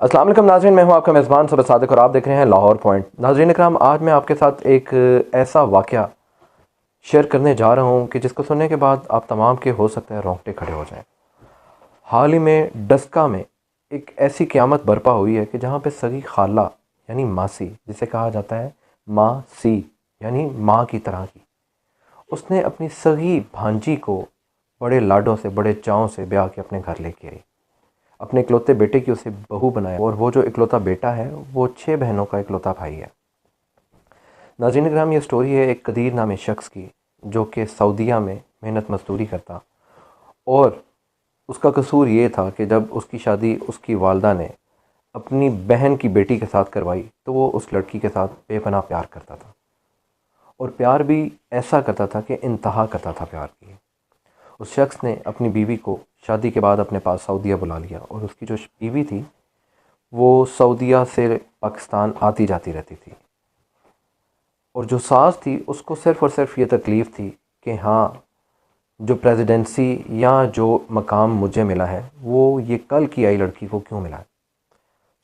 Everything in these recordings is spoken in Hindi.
अस्सलाम वालेकुम नाज़रीन, मैं हूं आपका मेज़बान सबा सादिक और आप देख रहे हैं लाहौर पॉइंट। नाज़रीन इकराम, आज मैं आपके साथ एक ऐसा वाक़या शेयर करने जा रहा हूं कि जिसको सुनने के बाद आप तमाम के हो सकता है रोंगटे खड़े हो जाएं। हाल ही में डस्का में एक ऐसी क़यामत बर्पा हुई है कि जहां पे सगी खाला यानी मासी, जिसे कहा जाता है माँ सी यानी माँ की तरह की, उसने अपनी सगी भांजी को बड़े लाडों से, बड़े चाव से ब्याह के अपने घर लेके आई। अपने इकलौते बेटे की उसे बहू बनाया और वो जो इकलौता बेटा है वो 6 बहनों का इकलौता भाई है। नाज़रीन इकराम, ये स्टोरी है एक कदीर नामी शख्स की, जो कि सऊदीया में मेहनत मजदूरी करता, और उसका कसूर ये था कि जब उसकी शादी उसकी वालदा ने अपनी बहन की बेटी के साथ करवाई तो वो उस लड़की के साथ बेपनाह प्यार करता था, और प्यार भी ऐसा करता था कि इंतहा करता था प्यार की। उस शख्स ने अपनी बीवी को शादी के बाद अपने पास सऊदीया बुला लिया, और उसकी जो बीवी थी वो सऊदीया से पाकिस्तान आती जाती रहती थी। और जो सास थी उसको सिर्फ़ और सिर्फ ये तकलीफ़ थी कि हाँ, जो प्रेसिडेंसी या जो मकाम मुझे मिला है वो ये कल की आई लड़की को क्यों मिला है।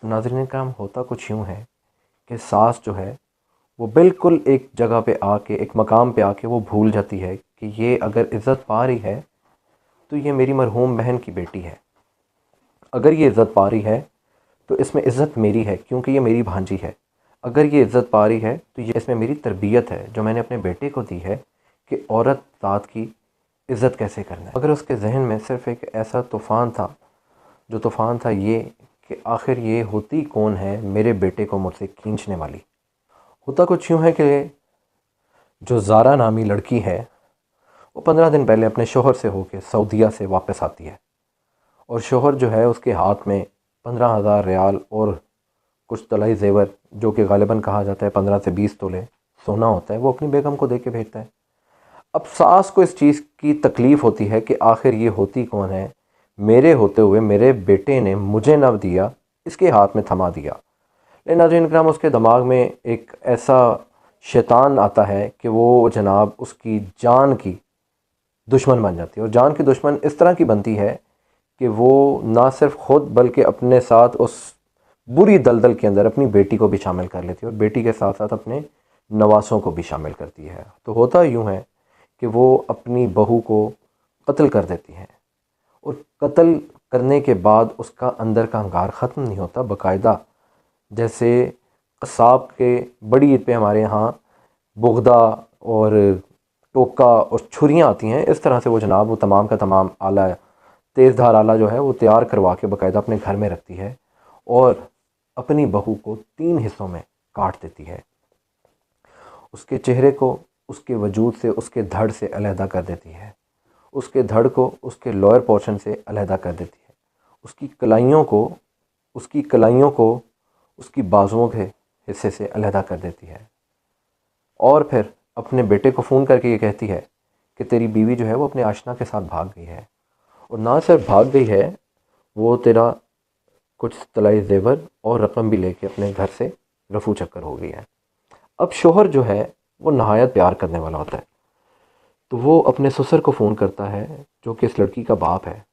तो नाज़रीन करम, होता कुछ यूँ है कि सास जो है वो बिल्कुल एक जगह पे आके, एक मकाम पे आके वो भूल जाती है कि ये अगर इज़्ज़त पा रही है तो ये मेरी मरहूम बहन की बेटी है। अगर ये इज़्ज़त पा रही है तो इसमें इज़्ज़त मेरी है क्योंकि ये मेरी भांजी है। अगर ये इज़्ज़त पा रही है तो ये इसमें मेरी तरबियत है जो मैंने अपने बेटे को दी है कि औरत ज़ात की इज़्ज़त कैसे करना है। अगर उसके जहन में सिर्फ़ एक ऐसा तूफ़ान था, जो तूफ़ान था ये कि आखिर ये होती कौन है मेरे बेटे को मुझसे खींचने वाली। होता कुछ यूँ है कि जो ज़ारा नामी लड़की है वो 15 दिन पहले अपने शोहर से होकर सऊदीया से वापस आती है, और शोहर जो है उसके हाथ में 15,000 रियाल और कुछ तलाई ज़ेवर, जो कि गालिबन कहा जाता है 15 से 20 तोले सोना होता है, वो अपनी बेगम को दे के भेजता है। अब सास को इस चीज़ की तकलीफ़ होती है कि आखिर ये होती कौन है, मेरे होते हुए मेरे बेटे ने मुझे न दिया, इसके हाथ में थमा दिया। लेकिन नाज़रीन इकराम, उसके दिमाग में एक ऐसा शैतान आता है कि वो जनाब उसकी जान की दुश्मन बन जाती है, और जान की दुश्मन इस तरह की बनती है कि वो ना सिर्फ ख़ुद बल्कि अपने साथ उस बुरी दलदल के अंदर अपनी बेटी को भी शामिल कर लेती है, और बेटी के साथ साथ अपने नवासों को भी शामिल करती है। तो होता यूँ है कि वो अपनी बहू को कत्ल कर देती है, और कत्ल करने के बाद उसका अंदर का अंगार ख़त्म नहीं होता। बाकायदा जैसे कसाब के बड़ी ईद पे हमारे यहाँ बुगदा और टोका और छुरियाँ आती हैं, इस तरह से वो जनाब वो तमाम का तमाम आला, तेज़ धार आला जो है वो तैयार करवा के बाकायदा अपने घर में रखती है, और अपनी बहू को 3 हिस्सों में काट देती है। उसके चेहरे को उसके वजूद से, उसके धड़ से अलहदा कर देती है, उसके धड़ को उसके लोअर पोर्शन से अलहदा कर देती है, उसकी कलाइयों को उसकी बाजुओं के हिस्से से अलहदा कर देती है, और फिर अपने बेटे को फ़ोन करके ये कहती है कि तेरी बीवी जो है वो अपने आशना के साथ भाग गई है, और ना सिर्फ भाग गई है, वो तेरा कुछ तलाई ज़ेवर और रकम भी लेके अपने घर से रफू चक्कर हो गई है। अब शोहर जो है वो नहायत प्यार करने वाला होता है, तो वो अपने ससुर को फ़ोन करता है, जो कि इस लड़की का बाप है।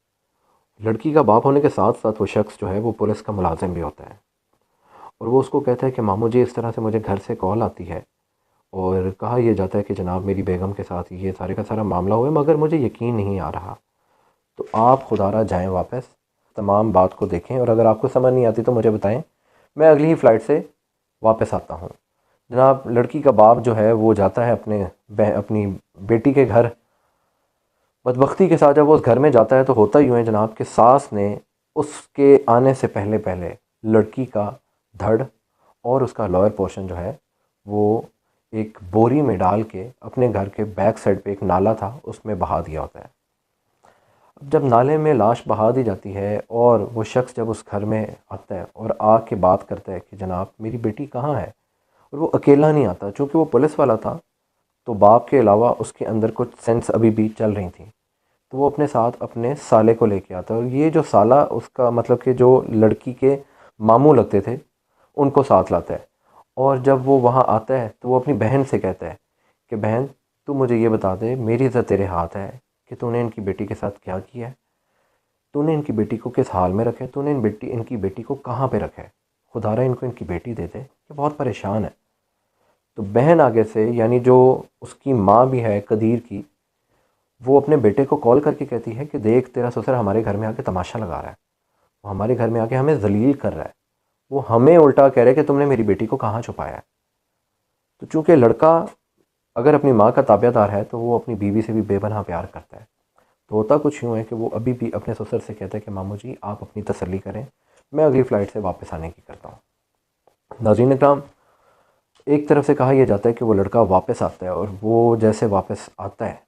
लड़की का बाप होने के साथ साथ वो शख्स जो है वो पुलिस का मुलाजिम भी होता है, और वो उसको कहता है कि मामू जी, इस तरह से मुझे घर से कॉल आती है और कहा यह जाता है कि जनाब मेरी बेगम के साथ ये सारे का सारा मामला हुआ है, मगर मुझे यकीन नहीं आ रहा, तो आप खुदारा जाएं वापस, तमाम बात को देखें, और अगर आपको समझ नहीं आती तो मुझे बताएं, मैं अगली ही फ़्लाइट से वापस आता हूँ। जनाब लड़की का बाप जो है वो जाता है अपनी बेटी के घर। बदबख्ती के साथ जब वो उस घर में जाता है तो होता यूँ है जनाब कि सास ने उसके आने से पहले पहले लड़की का धड़ और उसका लोअर पोर्शन जो है वो एक बोरी में डाल के अपने घर के बैक साइड पे एक नाला था उसमें बहा दिया होता है। अब जब नाले में लाश बहा दी जाती है और वो शख्स जब उस घर में आता है और आके बात करता है कि जनाब मेरी बेटी कहाँ है, और वो अकेला नहीं आता, चूँकि वो पुलिस वाला था तो बाप के अलावा उसके अंदर कुछ सेंस अभी भी चल रही थी, तो वो अपने साथ अपने साले को लेके आता है, और ये जो साला उसका मतलब कि जो लड़की के मामू लगते थे उनको साथ लाता है। और जब वो वहाँ आता है तो वो अपनी बहन से कहता है कि बहन, तू मुझे ये बता दे, मेरी इज़्ज़त तेरे हाथ है कि तूने इनकी बेटी के साथ क्या किया है। तूने इनकी बेटी को किस हाल में रखा है, तूने इनकी बेटी को कहाँ पे रखा है, खुदारा इनको इनकी बेटी दे दे, ये बहुत परेशान है। तो बहन आगे से, यानी जो उसकी माँ भी है कदीर की, वो अपने बेटे को कॉल करके कहती है कि देख तेरा ससुर हमारे घर में आके तमाशा लगा रहा है, वो हमारे घर में आके हमें जलील कर रहा है, वो हमें उल्टा कह रहा है कि तुमने मेरी बेटी को कहाँ छुपाया है। तो चूँकि लड़का अगर अपनी माँ का ताबेदार है तो वो अपनी बीवी से भी बेपनाह प्यार करता है। तो होता कुछ यूँ है कि वो अभी भी अपने ससुर से कहता है कि मामू जी आप अपनी तसल्ली करें, मैं अगली फ़्लाइट से वापस आने की करता हूँ। नाज़रीन इकराम, एक तरफ से कहा यह जाता है कि वो लड़का वापस आता है, और वो जैसे वापस आता है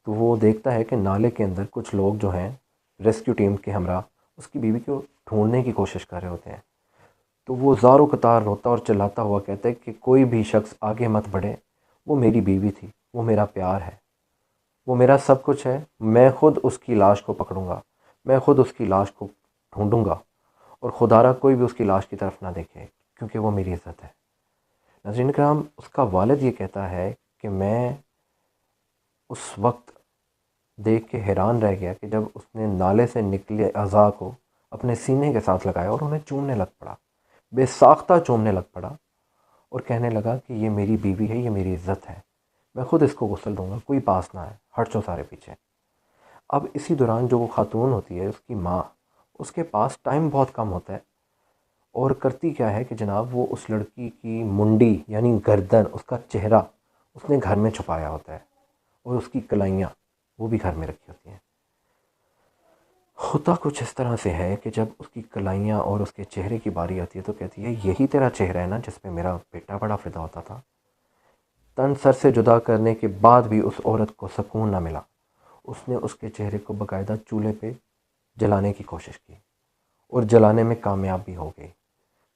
तो वो देखता है कि नाले के अंदर कुछ लोग जो हैं रेस्क्यू टीम के हमरा उसकी बीवी को ढूंढने की कोशिश कर रहे होते हैं। तो वो ज़ारो कतार रोता और चिल्लाता हुआ कहता है कि कोई भी शख्स आगे मत बढ़े, वो मेरी बीवी थी, वो मेरा प्यार है, वो मेरा सब कुछ है, मैं ख़ुद उसकी लाश को पकड़ूंगा, मैं ख़ुद उसकी लाश को ढूंढूंगा, और खुदारा कोई भी उसकी लाश की तरफ ना देखे, क्योंकि वो मेरी इज़्ज़त है। नाज़रीन करम, उसका वालिद ये कहता है कि मैं उस वक्त देख के हैरान रह गया कि जब उसने नाले से निकले अज़ा को अपने सीने के साथ लगाया और उन्हें चूमने लग पड़ा, बेसाख्ता चूमने लग पड़ा, और कहने लगा कि ये मेरी बीवी है, ये मेरी इज़्ज़त है, मैं ख़ुद इसको गुस्ल दूंगा, कोई पास ना आए, हट जाओ सारे पीछे। अब इसी दौरान जो वो खातून होती है, उसकी माँ, उसके पास टाइम बहुत कम होता है, और करती क्या है कि जनाब वो उस लड़की की मुंडी यानी गर्दन, उसका चेहरा उसने घर में छुपाया होता है, और उसकी कलाइयाँ वो भी घर में रखी होती हैं। होता कुछ इस तरह से है कि जब उसकी कलाइयाँ और उसके चेहरे की बारी आती है तो कहती है यही तेरा चेहरा है ना जिस पे मेरा बेटा बड़ा फ़िदा होता था। तन सर से जुदा करने के बाद भी उस औरत को सुकून ना मिला, उसने उसके चेहरे को बाकायदा चूल्हे पे जलाने की कोशिश की, और जलाने में कामयाब भी हो गई।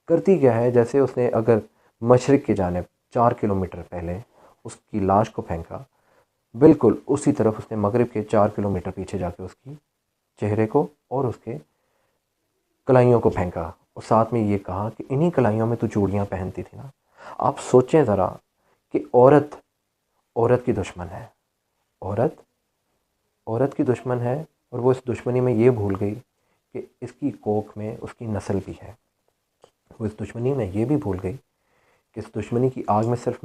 करती क्या है, जैसे उसने अगर मशरिक़ की जानिब 4 किलोमीटर पहले उसकी लाश को फेंका, बिल्कुल उसी तरफ उसने मगरिब के 4 किलोमीटर पीछे जाके उसकी चेहरे को और उसके कलाइयों को फेंका, और साथ में ये कहा कि इन्हीं कलाइयों में तू चूड़ियाँ पहनती थी ना। आप सोचें ज़रा कि औरत औरत की दुश्मन है, औरत औरत की दुश्मन है, और वो इस दुश्मनी में ये भूल गई कि इसकी कोख में उसकी नस्ल भी है। वो इस दुश्मनी में ये भी भूल गई कि इस दुश्मनी की आग में सिर्फ